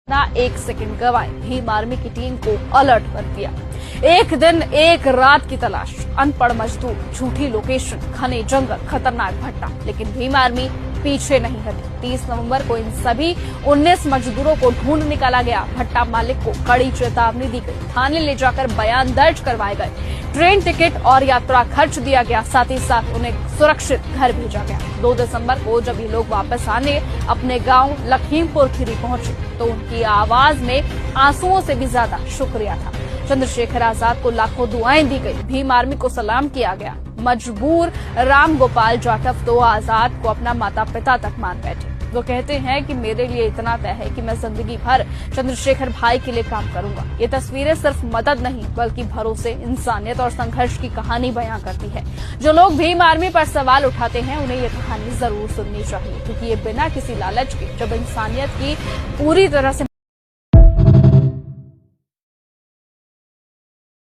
ना एक सेकंड गवाए भीम आर्मी की टीम को अलर्ट कर दिया। एक दिन एक रात की तलाश, अनपढ़ मजदूर, झूठी लोकेशन, घने जंगल, खतरनाक भट्टा, लेकिन भीम आर्मी पीछे नहीं हटी। 30 नवंबर को इन सभी 19 मजदूरों को ढूंढ निकाला गया। भट्टा मालिक को कड़ी चेतावनी दी गई, थाने ले जाकर बयान दर्ज करवाए गए, ट्रेन टिकट और यात्रा खर्च दिया गया, साथ ही साथ उन्हें सुरक्षित घर भेजा गया। 2 दिसंबर को जब ये लोग वापस आने अपने गांव लखीमपुर खीरी पहुंचे तो उनकी आवाज में आंसुओं से भी ज्यादा शुक्रिया था। चंद्रशेखर आजाद को लाखों दुआएं दी गई, भीम आर्मी को सलाम किया गया। मजबूर राम गोपाल जाटव तो आजाद को अपना माता पिता तक मान बैठे। वो कहते हैं कि मेरे लिए इतना तय है कि मैं जिंदगी भर चंद्रशेखर भाई के लिए काम करूंगा। ये तस्वीरें सिर्फ मदद नहीं बल्कि भरोसे, इंसानियत और संघर्ष की कहानी बयां करती है। जो लोग भीम आर्मी पर सवाल उठाते हैं उन्हें ये कहानी जरूर सुननी चाहिए, क्योंकि ये बिना किसी लालच के जब इंसानियत की पूरी तरह से